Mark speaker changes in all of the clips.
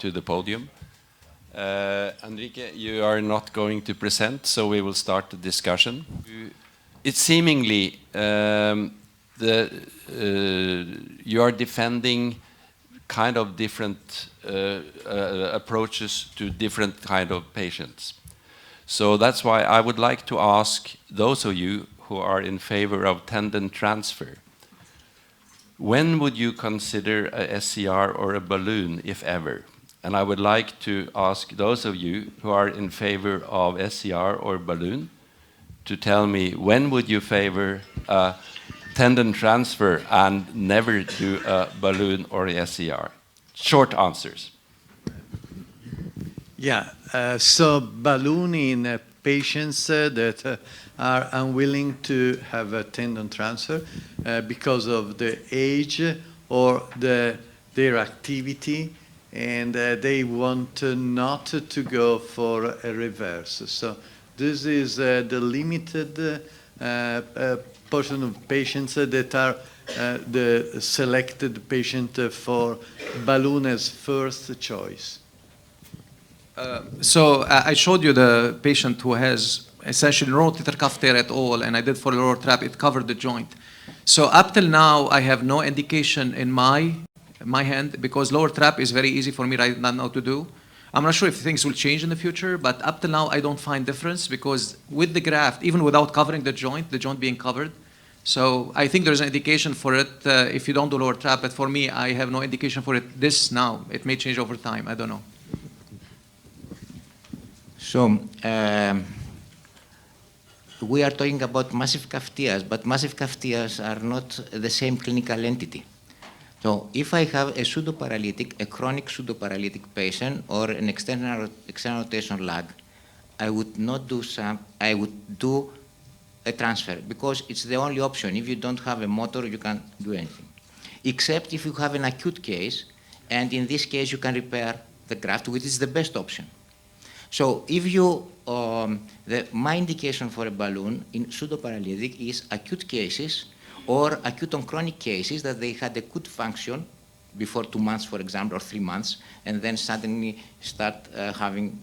Speaker 1: to the podium. Enrique, you are not going to present, so we will start the discussion. It's seemingly you are defending kind of different approaches to different kind of patients. So that's why I would like to ask those of you who are in favor of tendon transfer, when would you consider a SCR or a balloon, if ever? And I would like to ask those of you who are in favor of SCR or balloon to tell me when would you favor a tendon transfer and never do a balloon or a SCR? Short answers.
Speaker 2: Yeah, so balloon in patients that are unwilling to have a tendon transfer because of the age or their activity, and they want not to go for a reverse. So this is the limited portion of patients that are the selected patient for balloon as first choice.
Speaker 3: So I showed you the patient who has essentially no rotator cuff tear at all, and I did for the lower trap, it covered the joint. So up till now, I have no indication in my hand, because lower trap is very easy for me right now to do. I'm not sure if things will change in the future, but up till now, I don't find difference, because with the graft, even without covering the joint being covered, so I think there's an indication for it if you don't do lower trap, but for me, I have no indication for it this now. It may change over time, I don't know.
Speaker 4: So, we are talking about massive cuff tears, but massive cuff tears are not the same clinical entity. So, if I have a pseudoparalytic, a chronic pseudoparalytic patient, or an external rotation lag, I would not do I would do a transfer, because it's the only option. If you don't have a motor, you can't do anything. Except if you have an acute case, and in this case, you can repair the graft, which is the best option. So if you, my indication for a balloon in pseudoparalytic is acute cases or acute on chronic cases that they had a good function before 2 months, for example, or 3 months, and then suddenly start having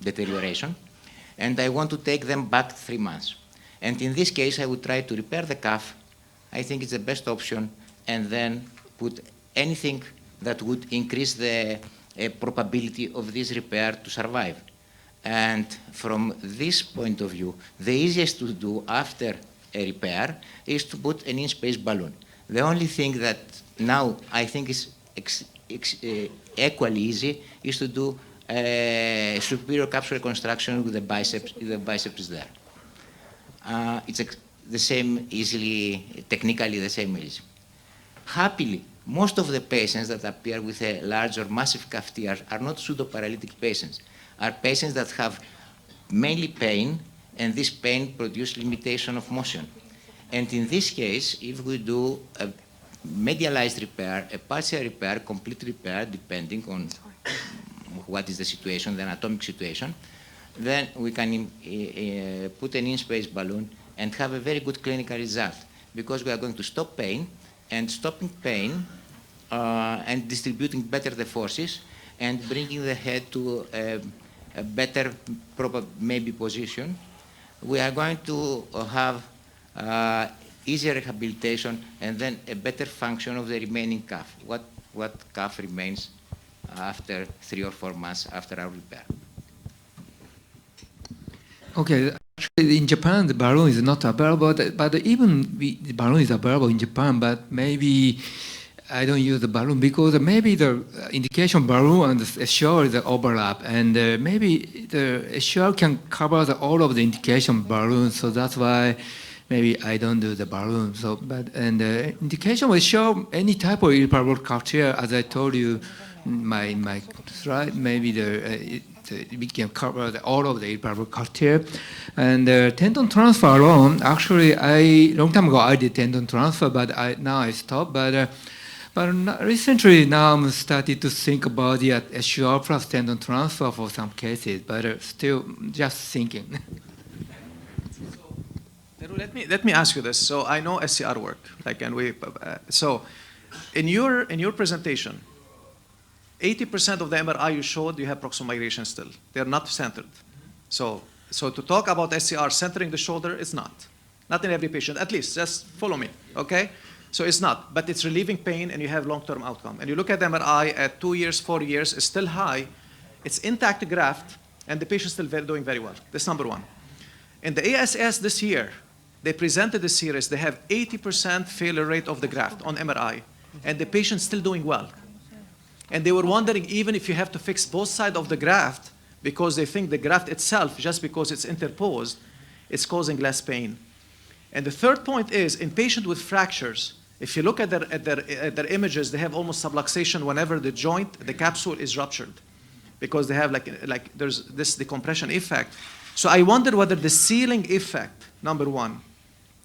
Speaker 4: deterioration. And I want to take them back 3 months. And in this case, I would try to repair the cuff. I think it's the best option, and then put anything that would increase the probability of this repair to survive. And from this point of view, the easiest to do after a repair is to put an in-space balloon. The only thing that now I think is equally easy is to do superior capsule reconstruction with the biceps there. It's the same easily, technically the same easy. Happily, most of the patients that appear with a large or massive cuff tear are not pseudoparalytic patients, are patients that have mainly pain, and this pain produces limitation of motion. And in this case, if we do a medialized repair, a partial repair, complete repair, depending on what is the situation, the anatomic situation, then we can put an in-space balloon and have a very good clinical result, because we are going to stop pain, and stopping pain and distributing better the forces and bringing the head to a better maybe position, we are going to have easier rehabilitation and then a better function of the remaining calf. What calf remains after 3 or 4 months after our repair.
Speaker 5: Okay, actually in Japan the balloon is not available, but even the balloon is available in Japan, but maybe I don't use the balloon because maybe the indication balloon and the SCR is the overlap, and maybe the SCR can cover all of the indication balloon, so that's why maybe I don't do the balloon. So, and the indication will show any type of irreparable cuff tear, as I told you in my slide. Maybe we can cover all of the irreparable cuff tear. And tendon transfer alone, actually, long time ago I did tendon transfer, but now I stopped. But recently now I'm starting to think about the SCR plus tendon transfer for some cases, but still just thinking.
Speaker 3: Let me ask you this. So I know SCR work, like, and we. So in your presentation, 80% of the MRI you showed, you have proximal migration still. They're not centered. So to talk about SCR centering the shoulder, it's not. Not in every patient, at least, just follow me, okay? So it's not, but it's relieving pain and you have long-term outcome. And you look at the MRI at 2 years, 4 years, it's still high, it's intact graft, and the patient's still doing very well. That's number one. In the ASS this year, they presented the series, they have 80% failure rate of the graft on MRI, and the patient's still doing well. And they were wondering even if you have to fix both sides of the graft because they think the graft itself, just because it's interposed, it's causing less pain. And the third point is, in patients with fractures, if you look at their images, they have almost subluxation whenever the joint, the capsule is ruptured because they have like there's this decompression effect. So I wonder whether the sealing effect, number one,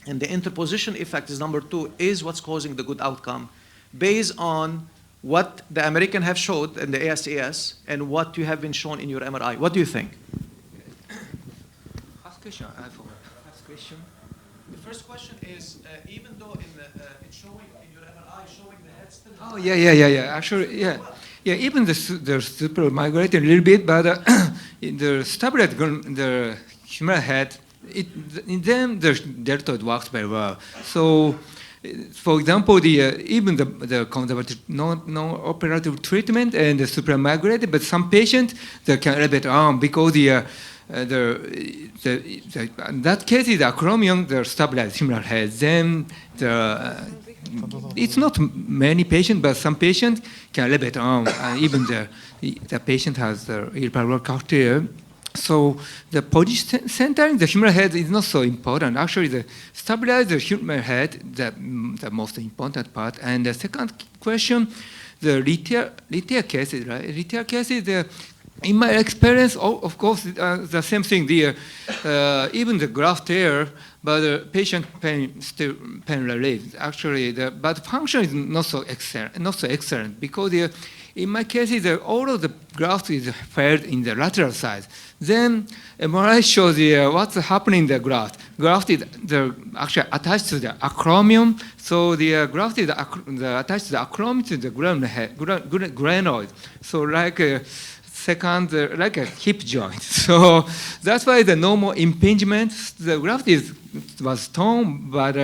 Speaker 3: and the interposition effect is number two, is what's causing the good outcome based on what the American have showed in the ASAS and what you have been shown in your MRI. What do you think?
Speaker 5: First question, I forgot. First question.
Speaker 3: The first question is, even though it's showing in your MRI, showing the head still...
Speaker 5: Oh, yeah. Actually, yeah. Yeah, even the super migrated a little bit, but in the stabilized the human head, in them the deltoid works very well. So, for example, even the conservative non-operative treatment and the supramigrated, but some patients they can elevate arm because in that case is acromion, the stabilized human head. Then it's not many patients, but some patients can elevate arm, and even the patient has the irreparable cartilage. So the position centering the human head is not so important. Actually, the stabilize the human head, the most important part. And the second question, the retail cases, right? Retail cases, in my experience, of course, the same thing. Even the graft tear, but the patient pain still pain relief. Actually, but function is not so excellent because in my case, all of the graft is failed in the lateral side. Then MRI shows what's happening in the graft. Graft is actually attached to the acromion. So the graft is attached to the acromion to the glenoid. So like like a hip joint. So that's why the normal impingement, the graft was torn, but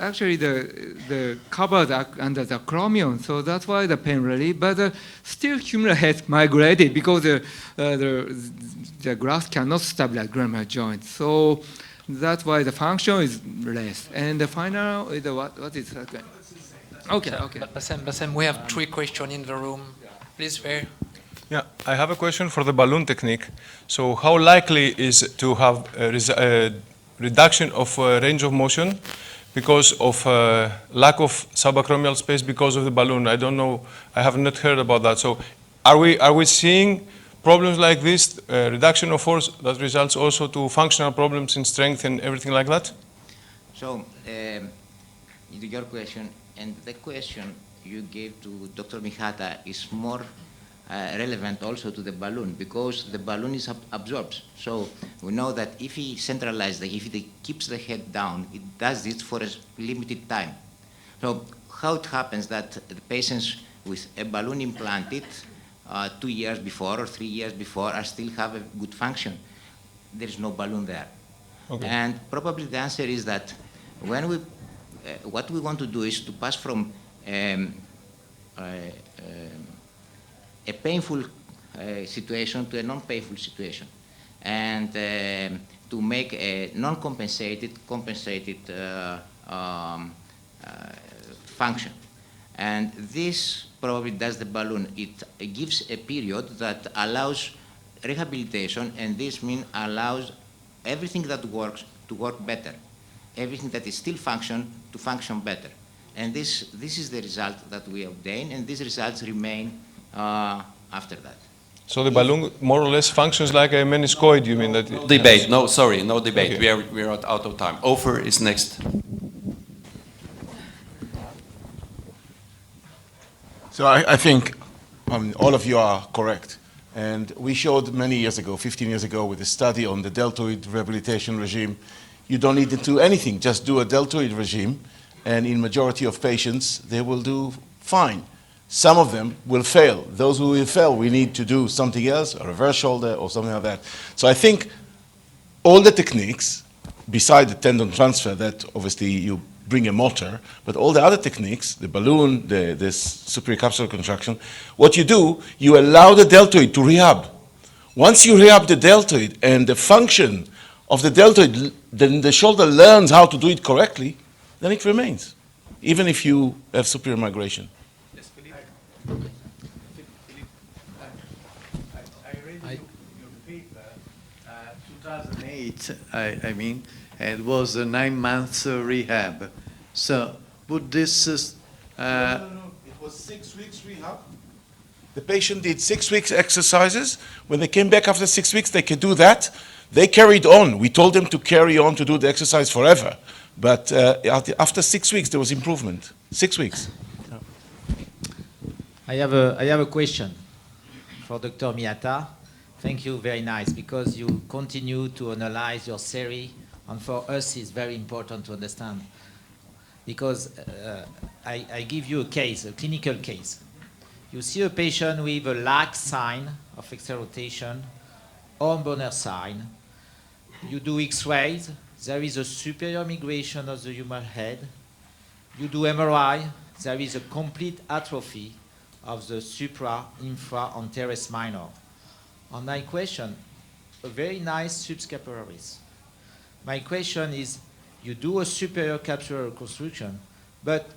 Speaker 5: actually the covers under the acromion, so that's why the pain relief. But still human head migrated because the graft cannot stabilize glenoid joint. So that's why the function is less. And the final is what is that? Okay.
Speaker 6: Bassem, we have 3 questions in the room. Please, Fair.
Speaker 7: Yeah, I have a question for the balloon technique. So how likely is it to have a reduction of range of motion because of lack of subacromial space because of the balloon? I don't know, I have not heard about that. So are we seeing problems like this, reduction of force that results also to functional problems in strength and everything like that?
Speaker 4: So, your question and the question you gave to Dr. Mihata is more relevant also to the balloon because the balloon is absorbed. So we know that if he centralizes, if he keeps the head down, it does this for a limited time. So how it happens that the patients with a balloon implanted 2 years before or 3 years before are still have a good function? There is no balloon there. Okay. And probably the answer is that when we, what we want to do is to pass from a painful situation to a non-painful situation, and to make a non-compensated, compensated function. And this probably does the balloon. It gives a period that allows rehabilitation, and this means allows everything that works to work better, everything that is still function to function better. And this is the result that we obtain, and these results remain after that.
Speaker 7: So the balloon more or less functions like a meniscoid, you mean? That
Speaker 1: debate, no, sorry, no debate.
Speaker 7: Okay.
Speaker 1: We are out of time. Ofer is next.
Speaker 8: So I think all of you are correct. And we showed many years ago, 15 years ago, with a study on the deltoid rehabilitation regime, you don't need to do anything, just do a deltoid regime, and in majority of patients, they will do fine. Some of them will fail. Those who will fail, we need to do something else, a reverse shoulder or something like that. So I think all the techniques, beside the tendon transfer that obviously you bring a motor, but all the other techniques, the balloon, the superior capsular contraction, what you do, you allow the deltoid to rehab. Once you rehab the deltoid and the function of the deltoid, then the shoulder learns how to do it correctly, then it remains, even if you have superior migration.
Speaker 2: I read your paper, 2008, I mean, and it was a 9 months rehab. So would this...
Speaker 8: No. It was 6 weeks rehab. The patient did 6 weeks exercises. When they came back after 6 weeks, they could do that. They carried on. We told them to carry on to do the exercise forever. But after 6 weeks, there was improvement. 6 weeks.
Speaker 9: I have a question for Dr. Miyata. Thank you, very nice, because you continue to analyze your theory, and for us it's very important to understand. Because I give you a case, a clinical case. You see a patient with a lack sign of external rotation, hormonal sign. You do X-rays, there is a superior migration of the humeral head. You do MRI, there is a complete atrophy of the supra, infra, and teres minor. On my question, a very nice subscapularis. My question is, you do a superior capsular reconstruction, but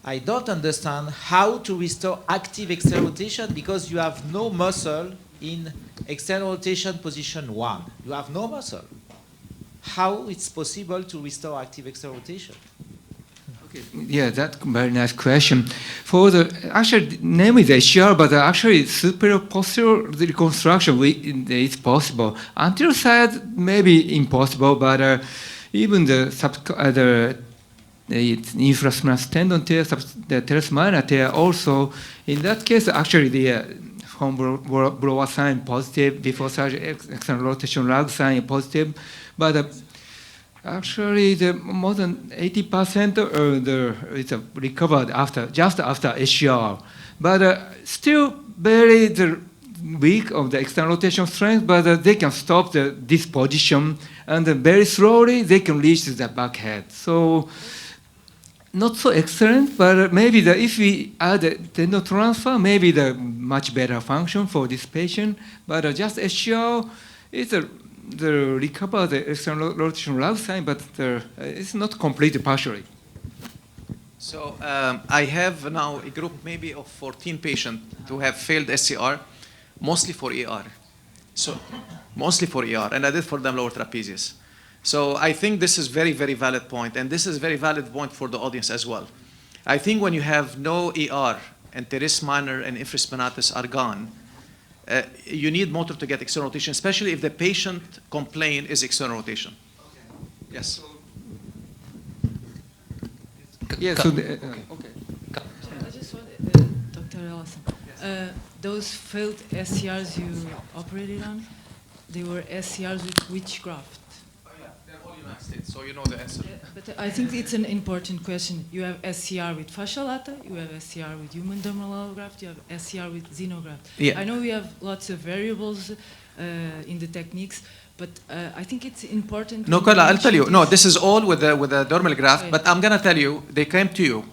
Speaker 9: I don't understand how to restore active external rotation because you have no muscle in external rotation position 1. You have no muscle. How it's possible to restore active external rotation?
Speaker 5: Okay. Yeah, that's a very nice question. For the actually name is SCR, but actually superior posterior reconstruction is possible. Anterior side may be impossible, but even the infraspinatus tendon tear, the teres minor tear also. In that case, actually the blower sign positive before surgery, external rotation lag sign positive, but actually, more than 80% it's recovered just after SCR. But still very weak of the external rotation strength, but they can stop this position, and very slowly they can reach the back head. So not so excellent, but maybe if we add the tendon transfer, maybe the much better function for this patient. But just SCR, it's the recover the external rotation lag sign, but it's not completely partially.
Speaker 3: So I have now a group maybe of 14 patients who have failed SCR, mostly for ER. So mostly for ER, and I did for them lower trapezius. So I think this is very, very valid point, and this is a very valid point for the audience as well. I think when you have no ER and teres minor and infraspinatus are gone, you need motor to get external rotation, especially if the patient complaint is external rotation. Okay. Yes.
Speaker 5: Yeah. So
Speaker 10: I just want, Dr. Ellison, those failed SCRs you operated on, they were SCRs with which graft?
Speaker 3: Oh yeah, they're all United States, so you know the answer.
Speaker 10: But I think it's an important question. You have SCR with fascia lata, you have SCR with human dermal allograft, you have SCR with xenograft.
Speaker 3: Yeah.
Speaker 10: I know we have lots of variables in the techniques, but I think it's important.
Speaker 3: No, Carla, I'll tell you. No, this is all with the dermal graft,
Speaker 10: Okay.
Speaker 3: but I'm going to tell you, they came to you.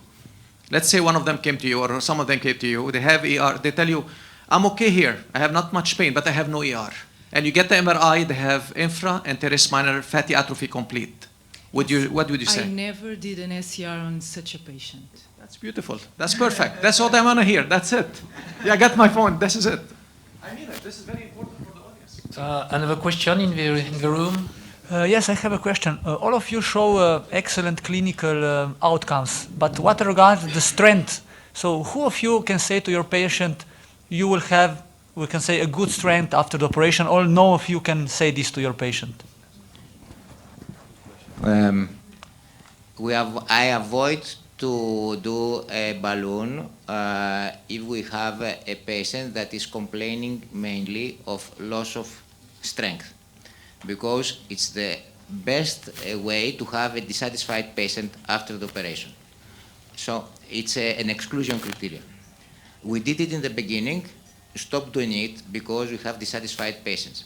Speaker 3: Let's say one of them came to you, or some of them came to you. They have ER. They tell you, I'm okay here. I have not much pain, but I have no ER. And you get the MRI, they have infra and teres minor fatty atrophy complete. What would you say?
Speaker 10: I never did an SCR on such a patient.
Speaker 3: That's beautiful. That's perfect. That's what I want to hear. That's it. Yeah, I got my phone. This is it. I mean it. This is very important for the audience.
Speaker 6: Another question in the room?
Speaker 11: Yes, I have a question. All of you show excellent clinical outcomes, but what regards the strength? So who of you can say to your patient, you will have, we can say, a good strength after the operation, or no of you can say this to your patient?
Speaker 4: I avoid to do a balloon if we have a patient that is complaining mainly of loss of strength, because it's the best way to have a dissatisfied patient after the operation. So it's an exclusion criterion. We did it in the beginning, stopped doing it because we have dissatisfied patients.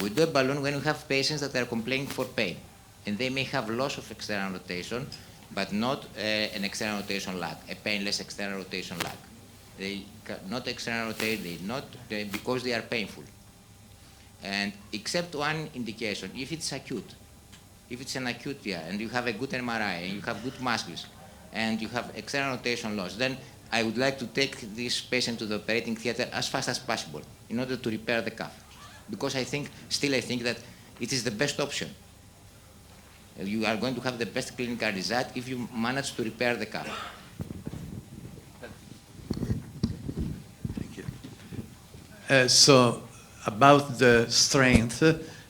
Speaker 4: We do a balloon when we have patients that are complaining for pain, and they may have loss of external rotation, but not an external rotation lag, a painless external rotation lag. They not external rotate, because they are painful. And except one indication, if it's acute, if it's an acute and you have a good MRI and you have good muscles and you have external rotation loss, then I would like to take this patient to the operating theater as fast as possible in order to repair the cuff. Because I think that it is the best option. You are going to have the best clinical result if you manage to repair the cuff.
Speaker 2: Thank you. So about the strength,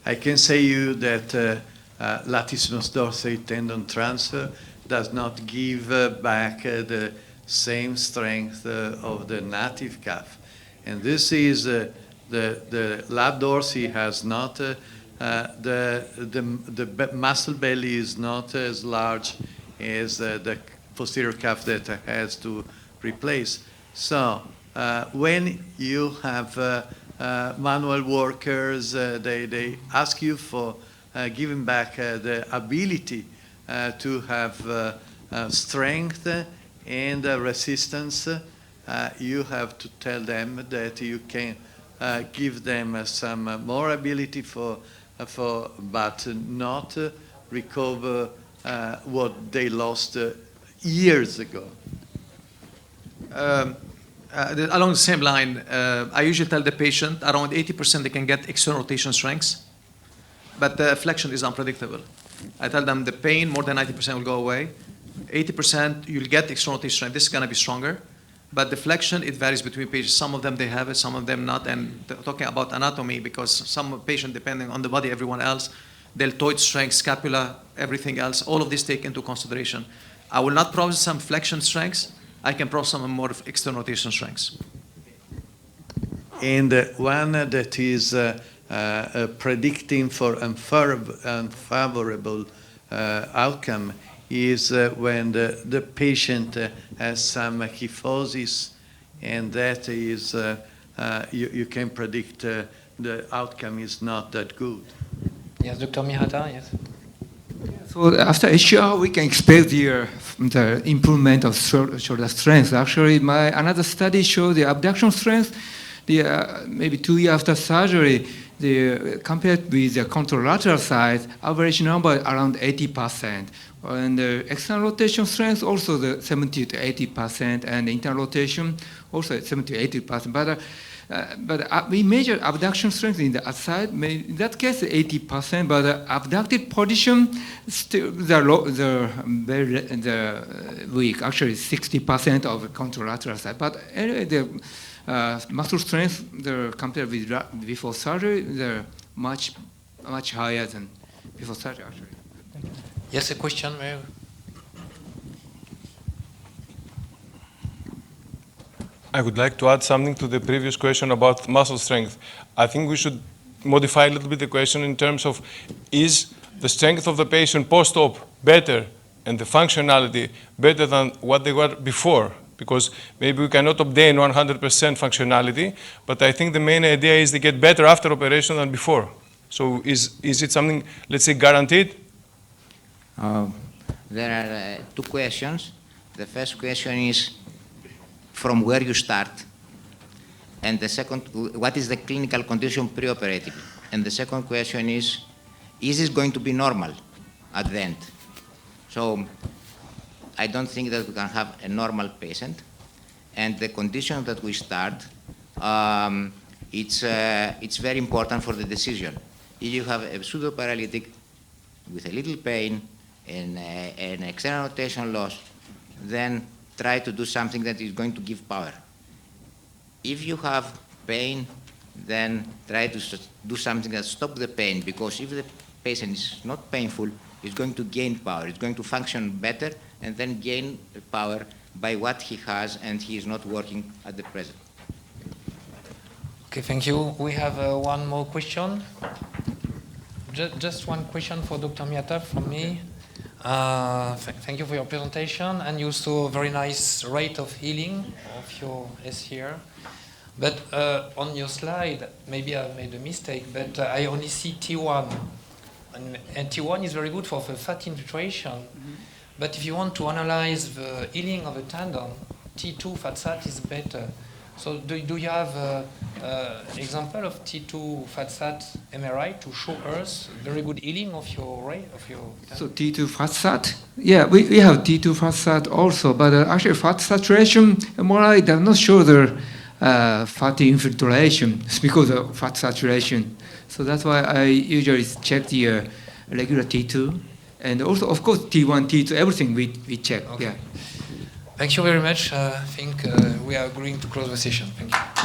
Speaker 2: I can say you that latissimus dorsi tendon transfer does not give back the same strength of the native calf. And this is the lat dorsi has not, the muscle belly is not as large as the posterior calf that has to replace. So when you have manual workers, they ask you for giving back the ability to have strength and resistance. You have to tell them that you can give them some more ability but not recover what they lost years ago.
Speaker 3: Along the same line, I usually tell the patient around 80% they can get external rotation strengths, but the flexion is unpredictable. I tell them the pain, more than 90% will go away. 80% you'll get external rotation strength. This is going to be stronger. But the flexion, it varies between patients. Some of them, they have it, some of them not. And talking about anatomy, because some patient, depending on the body, everyone else, deltoid strength, scapula, everything else, all of this take into consideration. I will not promise some flexion strengths. I can promise some more external rotation strengths.
Speaker 2: And one that is predicting for unfavorable outcome is when the patient has some kyphosis, and that is, you can predict the outcome is not that good.
Speaker 6: Yes, Dr. Mihata, yes.
Speaker 5: So after HR, we can expect the improvement of shoulder strength. Actually, another study showed the abduction strength, maybe 2 years after surgery, compared with the contralateral side, average number around 80%. And the external rotation strength also the 70 to 80%, and internal rotation also 70 to 80%. But we measure abduction strength in the outside, in that case 80%, but the abducted position still the weak, actually 60% of the contralateral side. But anyway, the muscle strength, compared with before surgery, they're much higher than before surgery, actually.
Speaker 6: Yes, a question, Mary?
Speaker 7: I would like to add something to the previous question about muscle strength. I think we should modify a little bit the question in terms of, is the strength of the patient post-op better and the functionality better than what they were before? Because maybe we cannot obtain 100% functionality, but I think the main idea is they get better after operation than before. So is it something, let's say, guaranteed?
Speaker 4: There are two questions. The first question is from where you start, and the second, what is the clinical condition preoperatively? And the second question is this going to be normal at the end? So I don't think that we can have a normal patient, and the condition that we start, it's very important for the decision. If you have a pseudoparalytic with a little pain and an external rotation loss, then try to do something that is going to give power. If you have pain, then try to do something that stops the pain, because if the patient is not painful, it's going to gain power. It's going to function better and then gain power by what he has, and he is not working at the present.
Speaker 6: Okay, thank you. We have one more question. Just one question for Dr. Mihata from me. Thank you for your presentation, and you saw a very nice rate of healing of your SCR. But on your slide, maybe I made a mistake, but I only see T1. And T1 is very good for the fat infiltration. But if you want to analyze the healing of a tendon, T2 fat sat is better. So do you have example of T2 fat sat MRI to show us very good healing of your tendon?
Speaker 5: So T2 fat sat, yeah, we have T2 fat sat also, but actually fat saturation MRI does not show the fatty infiltration. It's because of fat saturation. So that's why I usually check the regular T2, and also of course T1, T2, everything we check.
Speaker 6: Okay.
Speaker 5: Yeah.
Speaker 6: Thank you very much. I think we are going to close the session. Thank you.